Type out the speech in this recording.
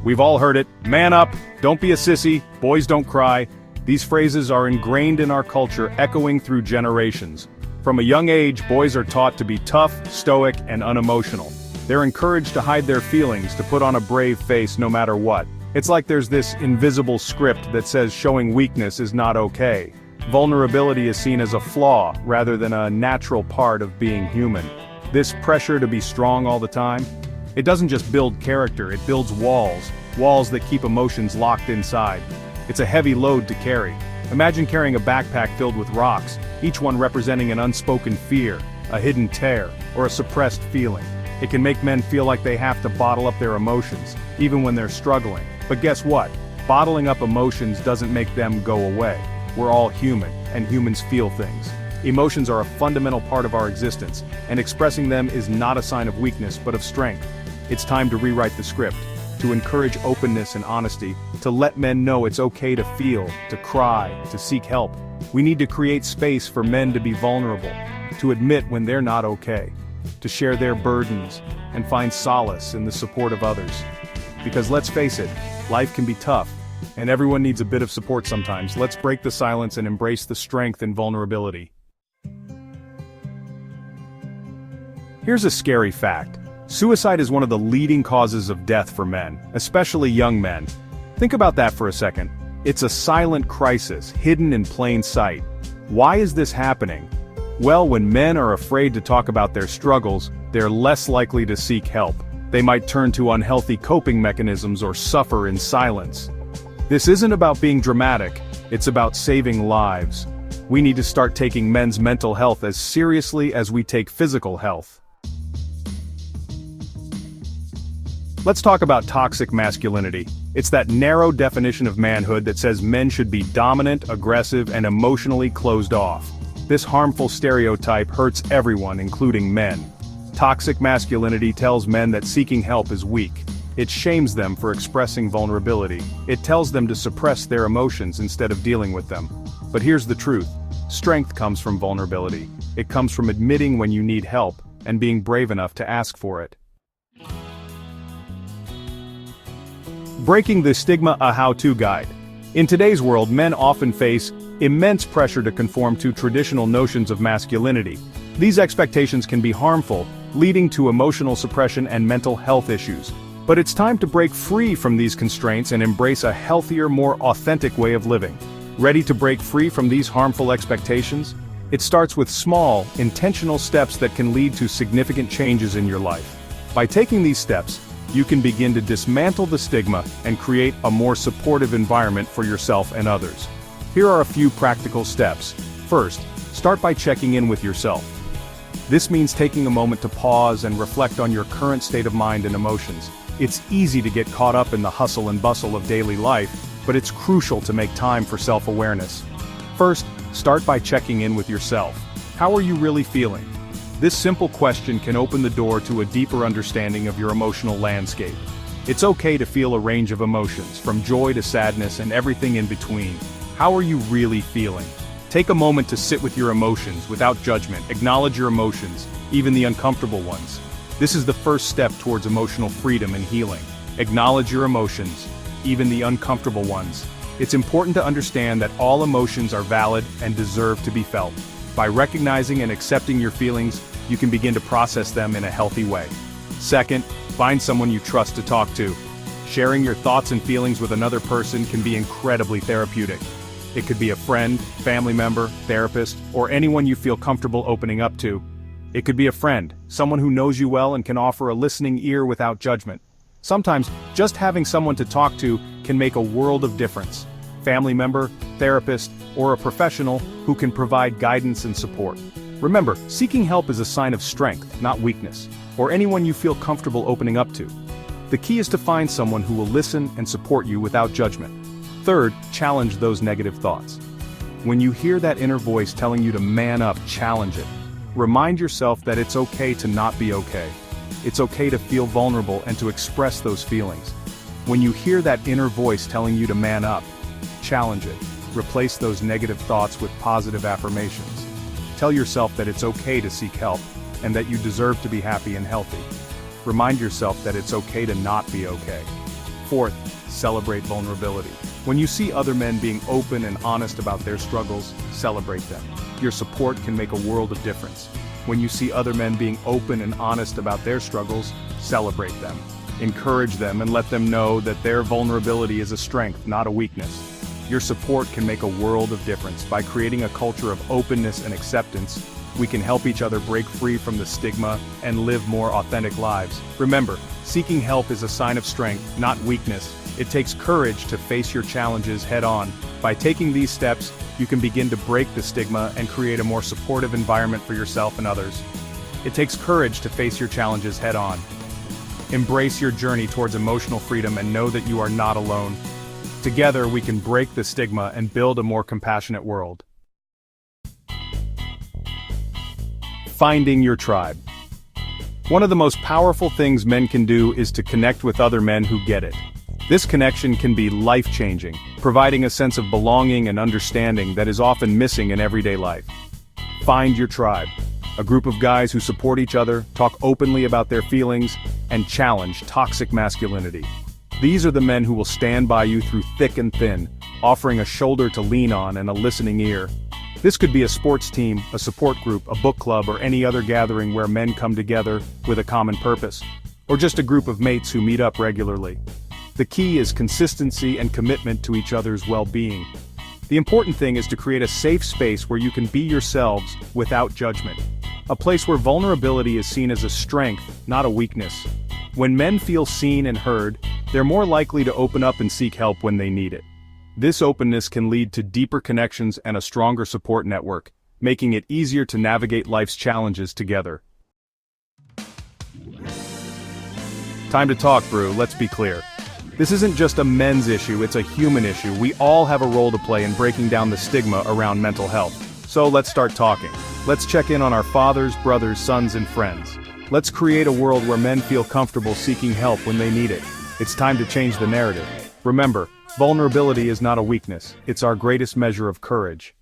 We've all heard it: man up, don't be a sissy, boys don't cry. These phrases are ingrained in our culture, echoing through generations. From a young age, boys are taught to be tough, stoic, and unemotional. They're encouraged to hide their feelings, to put on a brave face no matter what. It's like there's this invisible script that says showing weakness is not okay. Vulnerability is seen as a flaw rather than a natural part of being human. This pressure to be strong all the time, it doesn't just build character, it builds walls that keep emotions locked inside. It's a heavy load to carry. Imagine carrying a backpack filled with rocks, each one representing an unspoken fear, a hidden tear, or a suppressed feeling. It can make men feel like they have to bottle up their emotions, even when they're struggling. But guess what? Bottling up emotions doesn't make them go away. We're all human, and humans feel things. Emotions are a fundamental part of our existence, and expressing them is not a sign of weakness but of strength. It's time to rewrite the script, to encourage openness and honesty, to let men know it's okay to feel, to cry, to seek help. We need to create space for men to be vulnerable, to admit when they're not okay, to share their burdens, and find solace in the support of others. Because let's face it, life can be tough, and everyone needs a bit of support sometimes. Let's break the silence and embrace the strength in vulnerability. Here's a scary fact. Suicide is one of the leading causes of death for men, especially young men. Think about that for a second. It's a silent crisis, hidden in plain sight. Why is this happening? Well, when men are afraid to talk about their struggles, they're less likely to seek help. They might turn to unhealthy coping mechanisms or suffer in silence. This isn't about being dramatic, it's about saving lives. We need to start taking men's mental health as seriously as we take physical health. Let's talk about toxic masculinity. It's that narrow definition of manhood that says men should be dominant, aggressive, and emotionally closed off. This harmful stereotype hurts everyone, including men. Toxic masculinity tells men that seeking help is weak. It shames them for expressing vulnerability. It tells them to suppress their emotions instead of dealing with them. But here's the truth. Strength comes from vulnerability. It comes from admitting when you need help, and being brave enough to ask for it. Breaking the Stigma, a how-to guide. In today's world, men often face immense pressure to conform to traditional notions of masculinity. These expectations can be harmful, leading to emotional suppression and mental health issues. But it's time to break free from these constraints and embrace a healthier, more authentic way of living. Ready to break free from these harmful expectations? It starts with small, intentional steps that can lead to significant changes in your life. By taking these steps, you can begin to dismantle the stigma and create a more supportive environment for yourself and others. Here are a few practical steps. First, start by checking in with yourself. This means taking a moment to pause and reflect on your current state of mind and emotions. It's easy to get caught up in the hustle and bustle of daily life, but it's crucial to make time for self-awareness. First, start by checking in with yourself. How are you really feeling? This simple question can open the door to a deeper understanding of your emotional landscape. It's okay to feel a range of emotions, from joy to sadness and everything in between. How are you really feeling? Take a moment to sit with your emotions without judgment. Acknowledge your emotions, even the uncomfortable ones. This is the first step towards emotional freedom and healing. Acknowledge your emotions, even the uncomfortable ones. It's important to understand that all emotions are valid and deserve to be felt. By recognizing and accepting your feelings, you can begin to process them in a healthy way. Second, find someone you trust to talk to. Sharing your thoughts and feelings with another person can be incredibly therapeutic. It could be a friend, family member, therapist, or anyone you feel comfortable opening up to. It could be a friend, someone who knows you well and can offer a listening ear without judgment. Sometimes, just having someone to talk to can make a world of difference. Family member, therapist, or a professional who can provide guidance and support. Remember, seeking help is a sign of strength, not weakness, or anyone you feel comfortable opening up to. The key is to find someone who will listen and support you without judgment. Third, challenge those negative thoughts. When you hear that inner voice telling you to man up, challenge it. Remind yourself that it's okay to not be okay. It's okay to feel vulnerable and to express those feelings. When you hear that inner voice telling you to man up, challenge it. Replace those negative thoughts with positive affirmations. Tell yourself that it's okay to seek help, and that you deserve to be happy and healthy. Remind yourself that it's okay to not be okay. Fourth, celebrate vulnerability. When you see other men being open and honest about their struggles, celebrate them. Your support can make a world of difference. When you see other men being open and honest about their struggles, celebrate them. Encourage them and let them know that their vulnerability is a strength, not a weakness. Your support can make a world of difference. By creating a culture of openness and acceptance, we can help each other break free from the stigma and live more authentic lives. Remember, seeking help is a sign of strength, not weakness. It takes courage to face your challenges head-on. By taking these steps, you can begin to break the stigma and create a more supportive environment for yourself and others. It takes courage to face your challenges head-on. Embrace your journey towards emotional freedom and know that you are not alone. Together, we can break the stigma and build a more compassionate world. Finding your tribe. One of the most powerful things men can do is to connect with other men who get it. This connection can be life-changing, providing a sense of belonging and understanding that is often missing in everyday life. Find your tribe. A group of guys who support each other, talk openly about their feelings, and challenge toxic masculinity. These are the men who will stand by you through thick and thin, offering a shoulder to lean on and a listening ear. This could be a sports team, a support group, a book club, or any other gathering where men come together with a common purpose. Or just a group of mates who meet up regularly. The key is consistency and commitment to each other's well-being. The important thing is to create a safe space where you can be yourselves without judgment. A place where vulnerability is seen as a strength, not a weakness. When men feel seen and heard, they're more likely to open up and seek help when they need it. This openness can lead to deeper connections and a stronger support network, making it easier to navigate life's challenges together. Time to talk, Brew, let's be clear. This isn't just a men's issue, it's a human issue. We all have a role to play in breaking down the stigma around mental health. So let's start talking. Let's check in on our fathers, brothers, sons, and friends. Let's create a world where men feel comfortable seeking help when they need it. It's time to change the narrative. Remember, vulnerability is not a weakness, it's our greatest measure of courage.